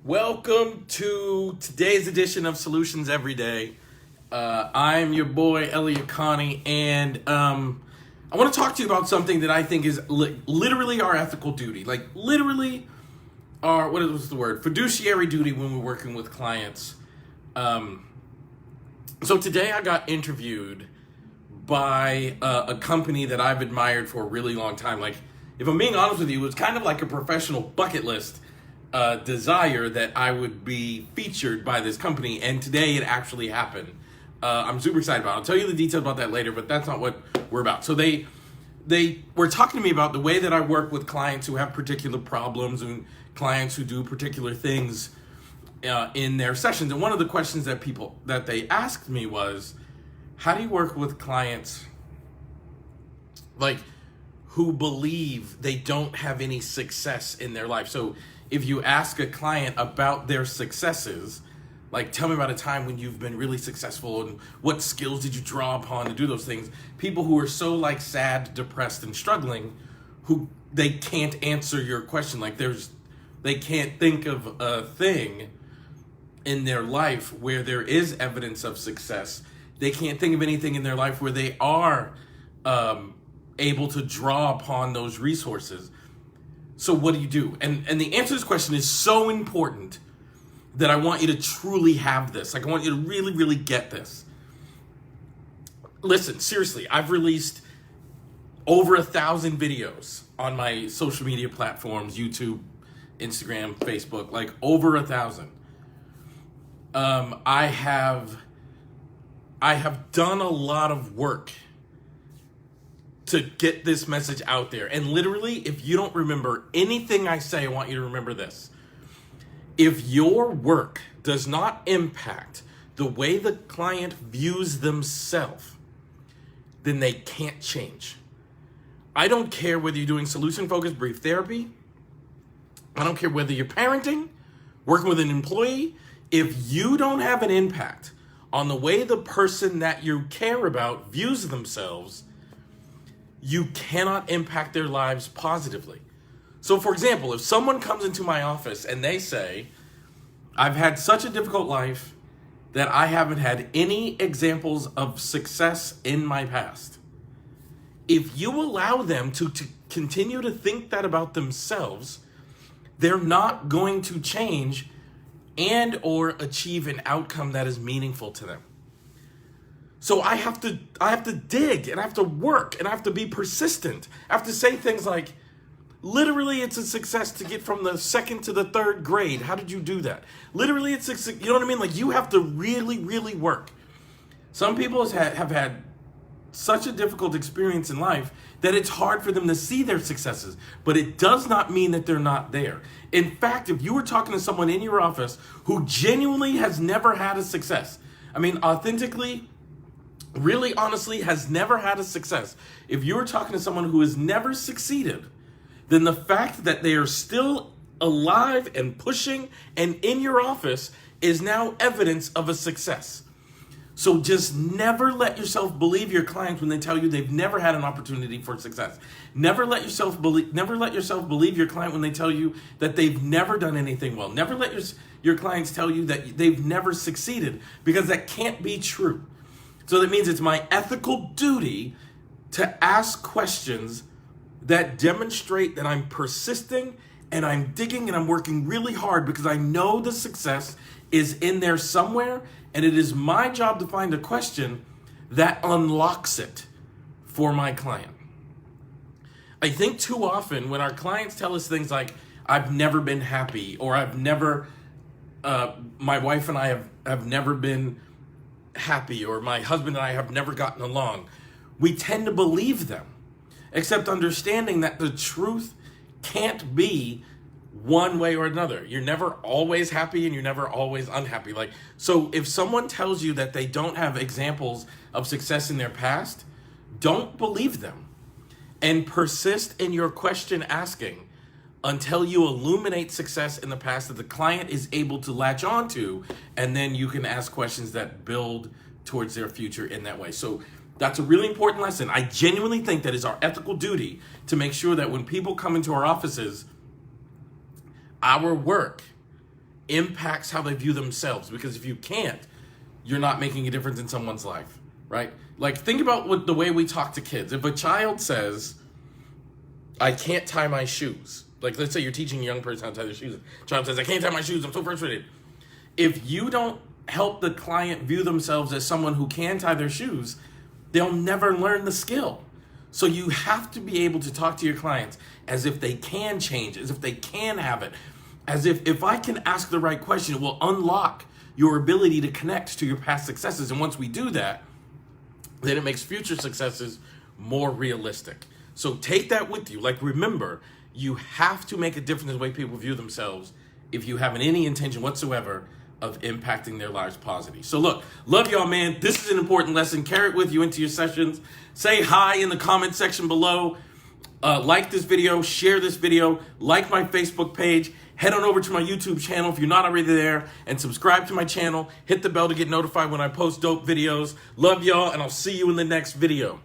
Welcome to today's edition of Solutions Every Day. I'm your boy, Elliot Connie, and I want to talk to you about something that I think is literally our ethical duty. Like, literally our, what is the word? Fiduciary duty when we're working with clients. So today I got interviewed by a company that I've admired for a really long time. Like, if I'm being honest with you, it was kind of like a professional bucket list desire that I would be featured by this company, and today it actually happened. I'm super excited about it. I'll tell you the details about that later, but that's not what we're about. So they were talking to me about the way that I work with clients who have particular problems and clients who do particular things in their sessions. And one of the questions that they asked me was, how do you work with clients like who believe they don't have any success in their life? So if you ask a client about their successes, like, tell me about a time when you've been really successful and what skills did you draw upon to do those things? People who are so like sad, depressed, and struggling, who they can't answer your question. Like, they can't think of a thing in their life where there is evidence of success. They can't think of anything in their life where they are able to draw upon those resources. So what do you do? And the answer to this question is so important that I want you to truly have this. Like, I want you to really, really get this. Listen, seriously, I've released over 1,000 videos on my social media platforms, YouTube, Instagram, Facebook, like over 1,000. I have done a lot of work to get this message out there. And literally, if you don't remember anything I say, I want you to remember this. If your work does not impact the way the client views themselves, then they can't change. I don't care whether you're doing solution-focused brief therapy. I don't care whether you're parenting, working with an employee. If you don't have an impact on the way the person that you care about views themselves, you cannot impact their lives positively. So, for example, if someone comes into my office and they say, I've had such a difficult life that I haven't had any examples of success in my past. If you allow them to continue to think that about themselves, they're not going to change and or achieve an outcome that is meaningful to them. So I have to dig, and I have to work, and I have to be persistent. I have to say things like, literally, it's a success to get from the second to the third grade. How did you do that? Literally, you know what I mean? Like, you have to really, really work. Some people have had such a difficult experience in life that it's hard for them to see their successes, but it does not mean that they're not there. In fact, if you were talking to someone in your office who genuinely has never had a success, I mean, authentically, really honestly has never had a success, if you're talking to someone who has never succeeded, then the fact that they are still alive and pushing and in your office is now evidence of a success. So just never let yourself believe your clients when they tell you they've never had an opportunity for success. Never let yourself believe your client when they tell you that they've never done anything well. Never let your clients tell you that they've never succeeded, because that can't be true. So that means it's my ethical duty to ask questions that demonstrate that I'm persisting and I'm digging and I'm working really hard, because I know the success is in there somewhere, and it is my job to find a question that unlocks it for my client. I think too often when our clients tell us things like, I've never been happy, or my wife and I have never been happy, or my husband and I have never gotten along, we tend to believe them, except understanding that the truth can't be one way or another. You're never always happy and you're never always unhappy. Like, so if someone tells you that they don't have examples of success in their past, don't believe them, and persist in your question asking until you illuminate success in the past that the client is able to latch onto, and then you can ask questions that build towards their future in that way. So that's a really important lesson. I genuinely think that it's our ethical duty to make sure that when people come into our offices, our work impacts how they view themselves. Because if you can't, you're not making a difference in someone's life, right? Like, think about the way we talk to kids. If a child says, I can't tie my shoes. Like, let's say you're teaching a young person how to tie their shoes. Child says, I can't tie my shoes, I'm so frustrated. If you don't help the client view themselves as someone who can tie their shoes, they'll never learn the skill. So you have to be able to talk to your clients as if they can change, as if they can have it, as if I can ask the right question, it will unlock your ability to connect to your past successes. And once we do that, then it makes future successes more realistic. So take that with you. Like, remember, you have to make a difference in the way people view themselves if you have any intention whatsoever of impacting their lives positively. So look, love y'all, man. This is an important lesson. Carry it with you into your sessions. Say hi in the comment section below. Like this video, share this video, like my Facebook page. Head on over to my YouTube channel if you're not already there, and subscribe to my channel. Hit the bell to get notified when I post dope videos. Love y'all, and I'll see you in the next video.